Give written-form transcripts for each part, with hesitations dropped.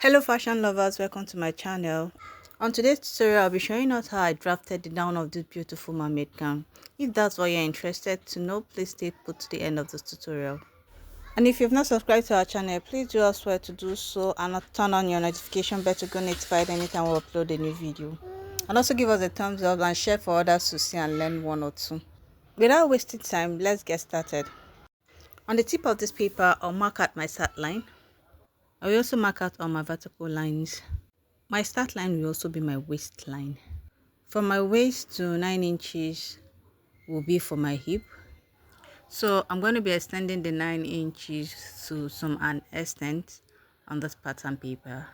Hello fashion lovers, welcome to my channel. On today's tutorial, I'll be showing us how I drafted the down of this beautiful mermaid gown. If that's what you're interested to know, please stay put to the end of this tutorial. And if you've not subscribed to our channel, please do us well to do so and turn on your notification bell to get notified anytime we upload a new video. And also give us a thumbs up and share for others to see and learn one or two. Without wasting time, let's get started. On the tip of this paper, I'll mark out my start line. I will also mark out all my vertical lines. My start line will also be my waistline. From my waist to 9 inches will be for my hip. So I'm going to be extending the 9 inches to some an extent on this pattern paper.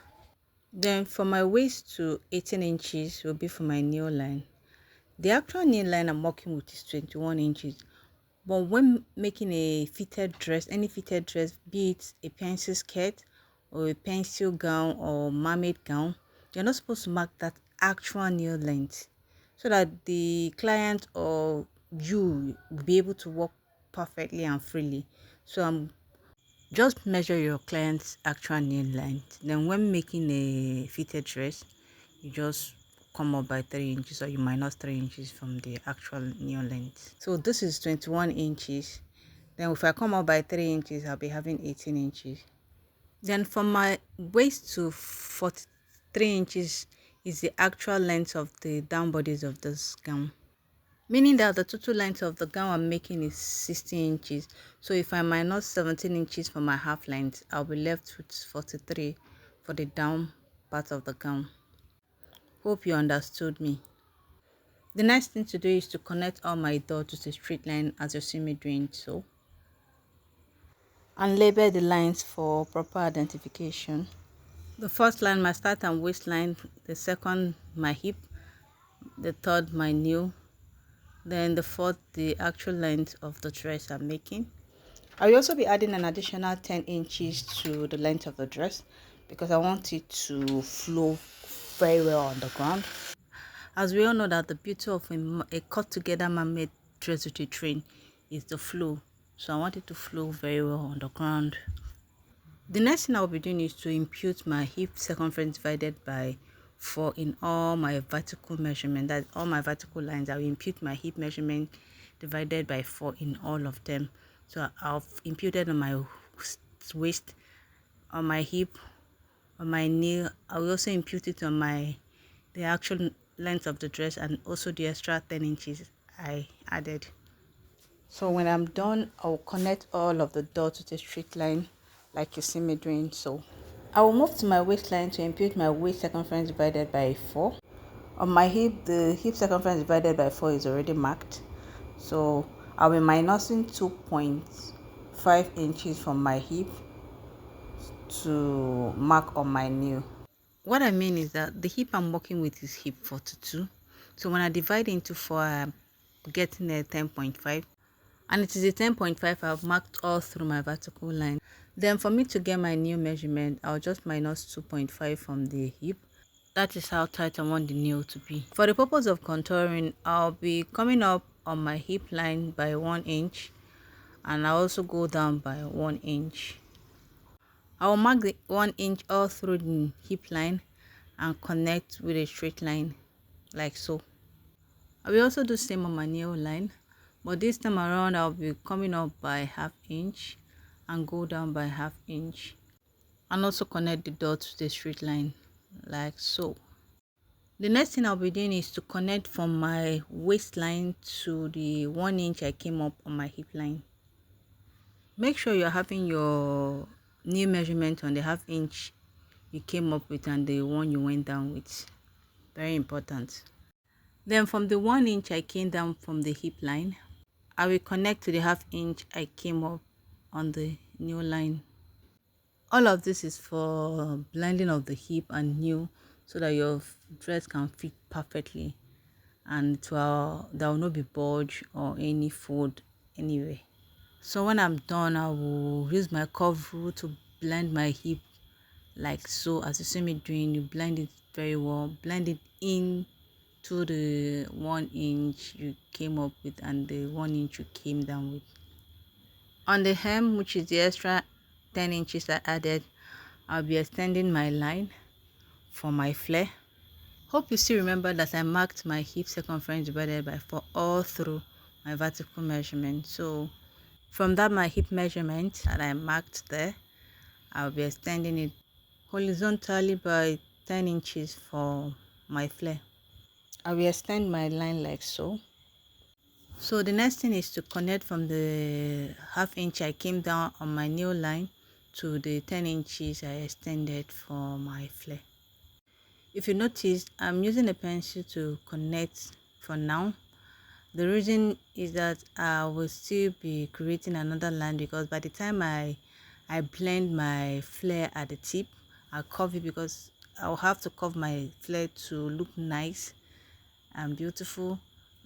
Then from my waist to 18 inches will be for my nail line. The actual nail line I'm working with is 21 inches. But when making a fitted dress, any fitted dress, be it a pencil skirt or a pencil gown or mermaid gown, you're not supposed to mark that actual nail length so that the client or you will be able to walk perfectly and freely. So just measure your client's actual nail length. Then when making a fitted dress, you just come up by 3 inches or you minus 3 inches from the actual nail length. So this is 21 inches. Then if I come up by 3 inches, I'll be having 18 inches. Then from my waist to 43 inches is the actual length of the down bodies of this gown. Meaning that the total length of the gown I'm making is 60 inches. So if I minus 17 inches from my half length, I'll be left with 43 for the down part of the gown. Hope you understood me. The next thing to do is to connect all my dots to a straight line as you see me doing so. And label the lines for proper identification. The first line, my start and waistline. The second, my hip. The third, my nail. Then the fourth, the actual length of the dress I'm making. I will also be adding an additional 10 inches to the length of the dress because I want it to flow very well on the ground. As we all know that the beauty of a cut together mermaid dress with a train is the flow. So I want it to flow very well on the ground. The next thing I'll be doing is to impute my hip circumference divided by 4 in all my vertical measurement. That all my vertical lines, I will impute my hip measurement divided by 4 in all of them. So I've imputed on my waist, on my hip, on my knee. I will also impute it on the actual length of the dress and also the extra 10 inches I added. So when I'm done, I'll connect all of the dots with a straight line like you see me doing so. I will move to my waistline to impute my waist circumference divided by 4. On my hip, the hip circumference divided by 4 is already marked. So I'll be minusing 2.5 inches from my hip to mark on my nail. What I mean is that the hip I'm working with is hip 42. So when I divide into 4, I'm getting a 10.5. And it is a 10.5 I've marked all through my vertical line. Then for me to get my new measurement, I'll just minus 2.5 from the hip. That is how tight I want the nail to be. For the purpose of contouring, I'll be coming up on my hip line by 1 inch and I'll also go down by 1 inch. I will mark the 1 inch all through the hip line and connect with a straight line like so. I will also do the same on my nail line, but this time around I'll be coming up by ½ inch and go down by ½ inch and also connect the dots to the straight line like so. The next thing I'll be doing is to connect from my waistline to the 1 inch I came up on my hip line. Make sure you're having your new measurement on the ½ inch you came up with and the one you went down with. Very important. Then from the 1 inch I came down from the hip line, I will connect to the ½ inch I came up on the new line. All of this is for blending of the hip and new so that your dress can fit perfectly and there will not be bulge or any fold anyway. So when I'm done, I will use my curve rule to blend my hip like so. As you see me doing, you blend it very well. Blend it in to the 1 inch you came up with and the 1 inch you came down with. On the hem, which is the extra 10 inches I added, I'll be extending my line for my flare. Hope you still remember that I marked my hip circumference divided by 4 all through my vertical measurement. So from that my hip measurement that I marked there, I'll be extending it horizontally by 10 inches for my flare. I will extend my line like so. So the next thing is to connect from the half inch I came down on my new line to the 10 inches I extended for my flare. If you notice, I'm using a pencil to connect for now. The reason is that I will still be creating another line, because by the time I blend my flare at the tip, I'll curve it, because I'll have to curve my flare to look nice and beautiful.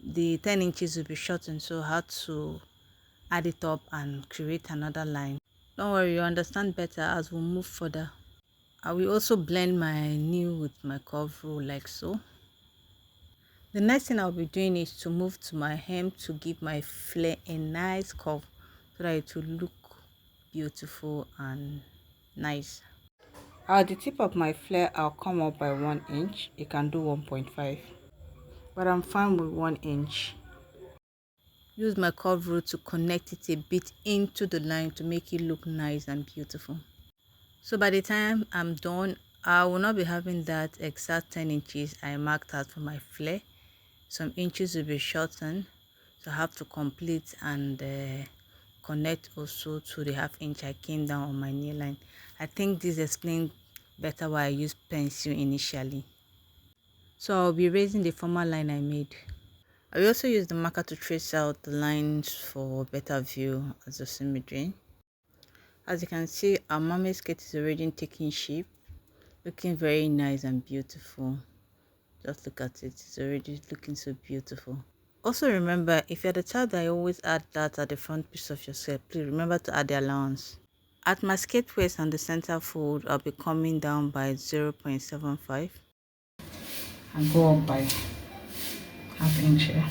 The 10 inches will be shortened, so I had to add it up and create another line. Don't worry, you understand better as we move further. I will also blend my nail with my curve rule like so. The next thing I'll be doing is to move to my hem to give my flare a nice curve so that it will look beautiful and nice. At the tip of my flare, I'll come up by 1 inch. You can do 1.5, but I'm fine with 1 inch. Use my curve rule to connect it a bit into the line to make it look nice and beautiful. So by the time I'm done, I will not be having that exact 10 inches I marked out for my flare. Some inches will be shortened, so I have to complete and connect also to the half inch I came down on my nail line. I think this explains better why I used pencil initially. So I'll be raising the former line I made. I will also use the marker to trace out the lines for better view as a symmetry. As you can see, our mermaid skirt is already taking shape, looking very nice and beautiful. Just look at it, it's already looking so beautiful. Also remember, if you're the type that always add that at the front piece of your skirt, please remember to add the allowance. At my skirt waist on the center fold, I'll be coming down by 0.75 and go up by half inch here.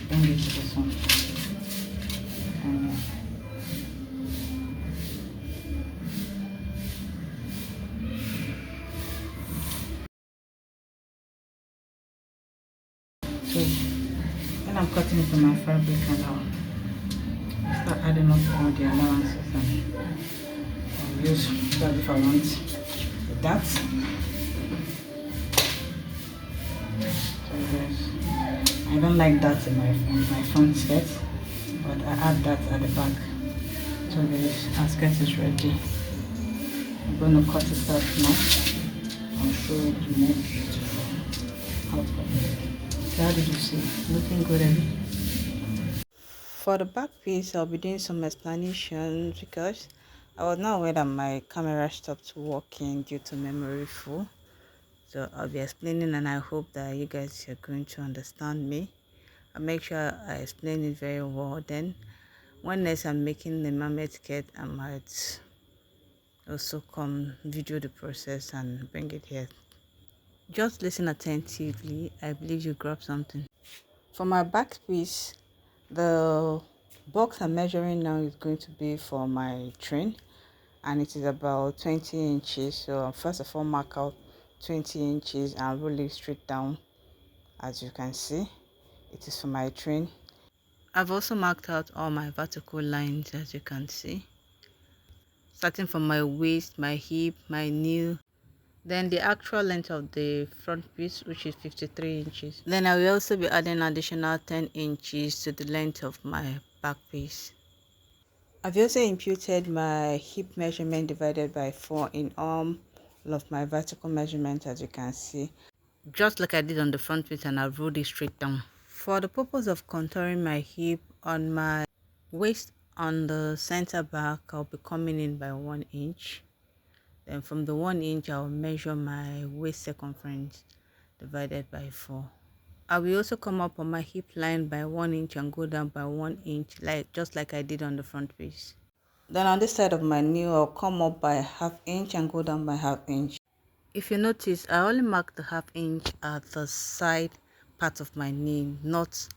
Bring it to the sun. So when I'm cutting into my fabric and I'll start adding up all the allowances and I'll use that if I want that. So I don't like that in my front skirt, but I add that at the back. So our skirt is ready. I'm going to cut it off now. I'll show it more beautiful outcome. So how did you see? Looking good, Abby? For the back piece, I'll be doing some explanations because I was not aware that my camera stopped working due to memory full. So I'll be explaining, and I hope that you guys are going to understand me. I'll make sure I explain it very well. Then when next I'm making the mermaid skirt, I might also come video the process and bring it here. Just listen attentively. I believe you grab something. For my back piece, the box I'm measuring now is going to be for my train, and it is about 20 inches. So first of all, mark out 20 inches and roll it straight down. As you can see, it is for my train. I've also marked out all my vertical lines, as you can see, starting from my waist, my hip, my knee, then the actual length of the front piece, which is 53 inches. Then I will also be adding additional 10 inches to the length of my back piece. I've also imputed my hip measurement divided by 4 in all of my vertical measurement, as you can see, just like I did on the front piece, and I've rolled it straight down. For the purpose of contouring my hip on my waist on the center back, I'll be coming in by 1 inch. Then from the 1 inch, I'll measure my waist circumference divided by 4. I will also come up on my hip line by 1 inch and go down by 1 inch, just like I did on the front piece. Then on this side of my knee, I'll come up by ½ inch and go down by ½ inch. If you notice, I only mark the ½ inch at the side part of my knee, not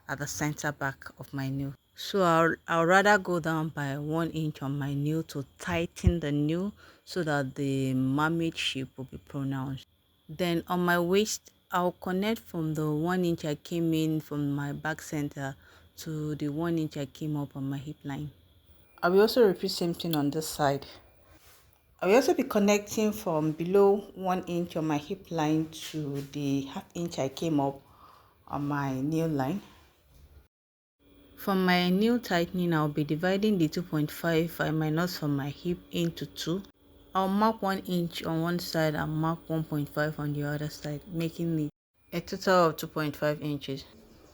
at the center back of my nail. So I'll rather go down by 1 inch on my nail to tighten the nail so that the mermaid shape will be pronounced. Then on my waist, I'll connect from the 1 inch I came in from my back center to the 1 inch I came up on my hip line. I will also repeat same thing on this side. I will also be connecting from below 1 inch on my hip line to the ½ inch I came up on my nail line. From my nail tightening, I'll be dividing the 2.5 I minus from my hip into 2. I'll mark 1 inch on one side and mark 1.5 on the other side, making it a total of 2.5 inches.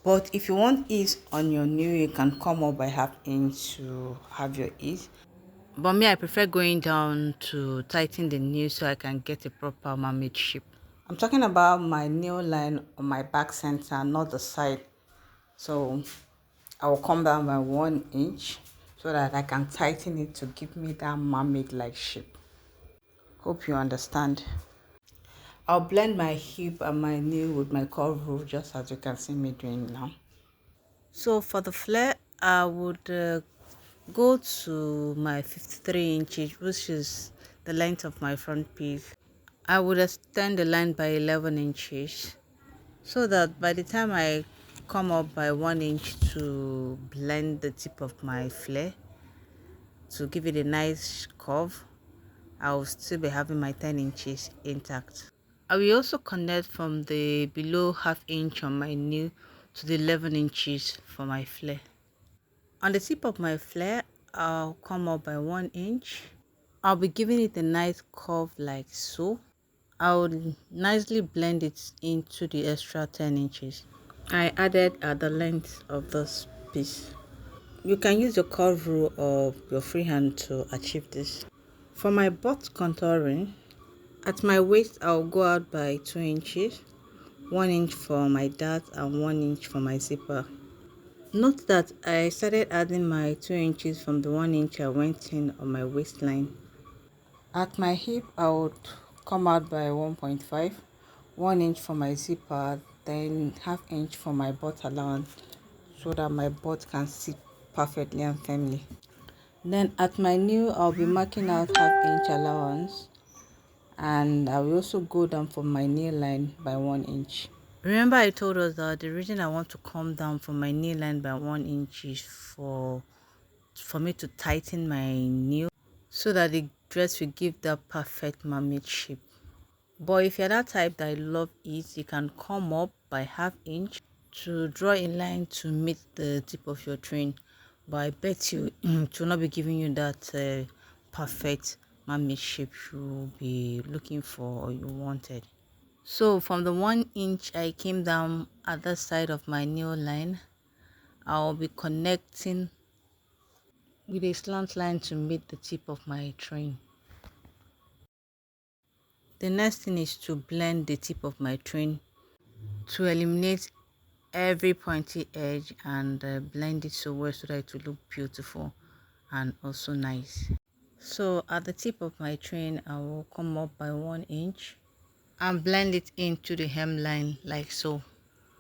But if you want ease on your nail, you can come up by ½ inch to have your ease. But me, I prefer going down to tighten the nail so I can get a proper mermaid shape. I'm talking about my nail line on my back center, not the side. So I will come down by 1 inch so that I can tighten it to give me that mermaid-like shape. Hope you understand. I'll blend my hip and my nail with my curve rule just as you can see me doing now. So for the flare, I would go to my 53 inches, which is the length of my front piece. I would extend the line by 11 inches so that by the time I come up by 1 inch to blend the tip of my flare to give it a nice curve, I will still be having my 10 inches intact. I will also connect from the below ½ inch on my nail to the 11 inches for my flare. On the tip of my flare, I'll come up by 1 inch. I'll be giving it a nice curve like so. I will nicely blend it into the extra 10 inches I added at the length of this piece. You can use your curve rule or your freehand to achieve this. For my butt contouring, at my waist I'll go out by 2 inches, 1 inch for my dart and 1 inch for my zipper. Note that I started adding my 2 inches from the 1 inch I went in on my waistline. At my hip, I would come out by 1.5, 1 inch for my zipper, then ½ inch for my butt allowance so that my butt can sit perfectly and firmly. Then at my nail, I'll be marking out ½ inch allowance, and I will also go down from my nail line by 1 inch. Remember I told us that the reason I want to come down from my nail line by 1 inch is for me to tighten my nail so that the dress will give that perfect mermaid shape. But if you're that type that love it, you can come up by ½ inch to draw a line to meet the tip of your train. But I bet you it will not be giving you that perfect mermaid shape you will be looking for or you wanted. So from the 1 inch I came down at the side of my nail line, I'll be connecting with a slant line to meet the tip of my train. The next thing is to blend the tip of my train to eliminate every pointy edge and blend it so well so that it will look beautiful and also nice. So at the tip of my train, I will come up by 1 inch and blend it into the hemline like so.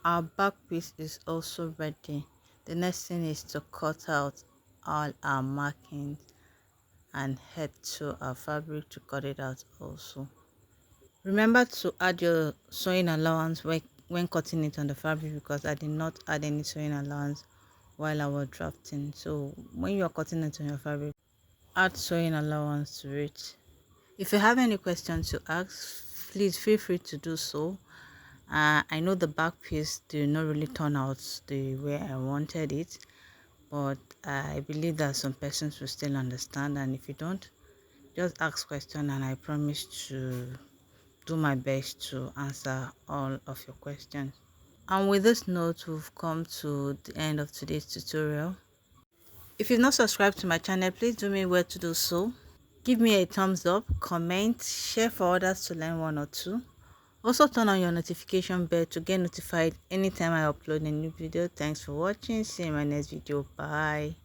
Our back piece is also ready. The next thing is to cut out all our markings and head to our fabric to cut it out also. Remember to add your sewing allowance when cutting it on the fabric, because I did not add any sewing allowance while I was drafting. So when you are cutting it on your fabric, add sewing allowance to it. If you have any questions to ask, please feel free to do so. I know the back piece did not really turn out the way I wanted it, but I believe that some persons will still understand, and if you don't, just ask question and I promise to do my best to answer all of your questions. And with this note, we've come to the end of today's tutorial. If you've not subscribed to my channel, please do me well to do so. Give me a thumbs up, comment, share for others to learn one or two. Also turn on your notification bell to get notified anytime I upload a new video. Thanks for watching. See you in my next video. Bye.